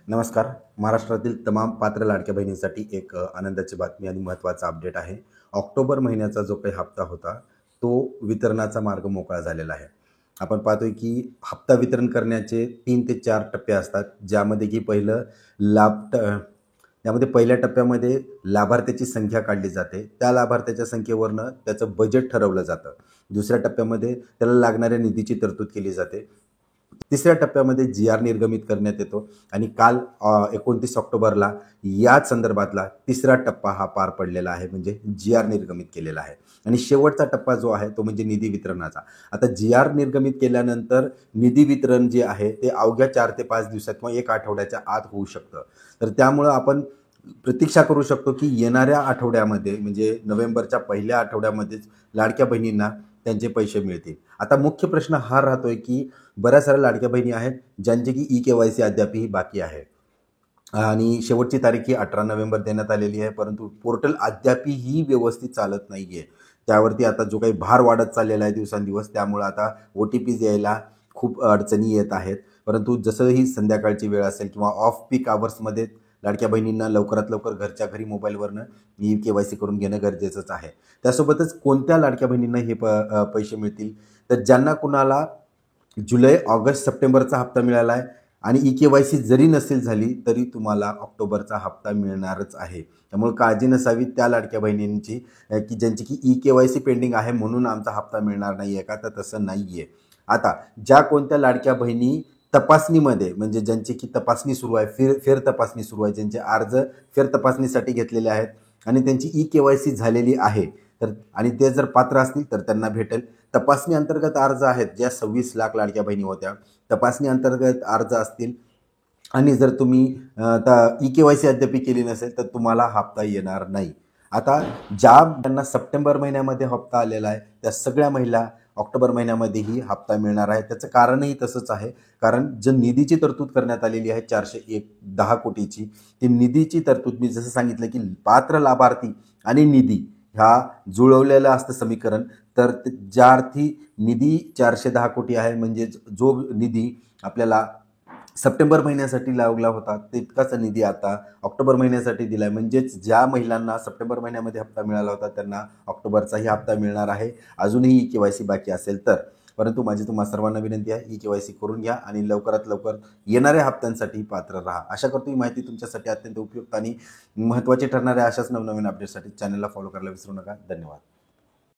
नमस्कार. महाराष्ट्रातील तमाम पात्र लाडक्या बहिणींसाठी एक आनंदाची बातमी आणि महत्त्वाचा अपडेट आहे. ऑक्टोबर महिन्याचा जो काही हप्ता होता, तो वितरणाचा मार्ग मोकळा झालेला आहे. आपण पाहतोय की हप्ता वितरण करण्याचे 3 ते 4 टप्पे असतात, ज्यामध्ये की पहिलं लाभ ट त्यामध्ये पहिल्या टप्प्यामध्ये लाभार्थ्याची संख्या काढली जाते. त्या लाभार्थ्याच्या संख्येवरनं त्याचं बजेट ठरवलं जातं. दुसऱ्या टप्प्यामध्ये त्याला लागणाऱ्या निधीची तरतूद केली जाते. तिसऱ्या टप्प्यामध्ये जी-आर निर्गमित करण्यात येतो आणि काल 29 ऑक्टोबरला याच संदर्भातला तिसरा टप्पा हा पार पडलेला आहे, म्हणजे जी-आर निर्गमित केलेला आहे. आणि शेवटचा टप्पा जो आहे तो म्हणजे निधी वितरणाचा. आता जी-आर निर्गमित केल्यानंतर निधी वितरण जे आहे ते अवघ्या 4 ते 5 दिवसात किंवा 1 आठवड्याच्या आत होऊ शकतं. तर त्यामुळं आपण प्रतीक्षा करू शकतो की येणाऱ्या आठवड्यामध्ये म्हणजे नोव्हेंबरच्या पहिल्या आठवड्यामध्येच लाडक्या बहिणींना त्यांचे पैसे मिळतील. आता मुख्य प्रश्न हा राहतोय की बऱ्याच साऱ्या लाडक्या बहिणी आहेत ज्यांची की ई-के-वाय-सी अद्यापही बाकी आहे आणि शेवटची तारीख ही 18 नोव्हेंबर देण्यात आलेली आहे, परंतु पोर्टल अद्यापही व्यवस्थित चालत नाही आहे. त्यावरती आता जो काही भार वाढत चाललेला आहे दिवसांदिवस, त्यामुळं आता ओ-टी-पीज यायला खूप अडचणी येत आहेत. परंतु जसं ही संध्याकाळची वेळ असेल किंवा ऑफ पीक आवर्समध्ये लाडक्या बहिणींना लवकरात लवकर घरच्या घरी मोबाईलवरनं ई-के-वाय-सी करून घेणं गरजेचंच आहे. त्यासोबतच कोणत्या लाडक्या बहिणींना हे पैसे मिळतील, तर ज्यांना कुणाला जुलै, ऑगस्ट, सप्टेंबरचा हप्ता मिळाला आहे आणि ई-के-वाय-सी जरी नसेल झाली तरी तुम्हाला ऑक्टोबरचा हप्ता मिळणारच आहे. त्यामुळे काळजी नसावी त्या लाडक्या बहिणींची की ज्यांची की ई-के-वाय-सी पेंडिंग आहे म्हणून आमचा हप्ता मिळणार नाही आहे का, तर तसं नाही आहे. आता ज्या कोणत्या लाडक्या बहिणी तपासणीमध्ये म्हणजे ज्यांची की तपासणी सुरू आहे, फेर तपासणी सुरू आहे, ज्यांचे अर्ज फेर तपासणीसाठी घेतलेले आहेत आणि त्यांची ई-के-वाय-सी झालेली आहे, तर आणि ते जर पात्र असतील तर त्यांना भेटेल. तपासणी अंतर्गत अर्ज आहेत, ज्या 26 लाख लाडक्या बहिणी होत्या, तपासणी अंतर्गत अर्ज असतील आणि जर तुम्ही ई-के-वाय-सी अद्याप केली नसेल तर तुम्हाला हप्ता येणार नाही. आता ज्यांना सप्टेंबर महिन्यामध्ये हप्ता आलेला आहे त्या सगळ्या महिला ऑक्टोबर महिन्यामध्येही हप्ता मिळणार आहे. त्याचं कारणही तसंच आहे, कारण जे निधीची तरतूद करण्यात आलेली आहे 410 कोटीची, ती निधीची तरतूद मी जसं सांगितलं की पात्र लाभार्थी आणि निधी ह्या जुळवलेलं असतं समीकरण. तर ज्या अर्थी निधी 410 कोटी आहे, म्हणजे जो निधी आपल्याला सप्टेंबर महिन्यासाठी लावला होता तितकाच निधी आता ऑक्टोबर महिन्यासाठी दिला आहे. म्हणजेच ज्या महिलांना सप्टेंबर महिन्यामध्ये हप्ता मिळाला होता त्यांना ऑक्टोबरचाही हप्ता मिळणार आहे, अजूनही ई-के-वाय-सी बाकी असेल तर. परंतु माझी तुम्हा सर्वांना विनंती आहे, ई-के-वाय-सी करून घ्या आणि लवकरात लवकर येणाऱ्या हप्त्यांसाठी पात्र राहा. आशा करतो ही माहिती तुमच्यासाठी अत्यंत उपयुक्त आणि महत्त्वाची ठरणाऱ्या अशाच नवनवीन अपडेटसाठी चॅनलला फॉलो करायला विसरू नका. धन्यवाद.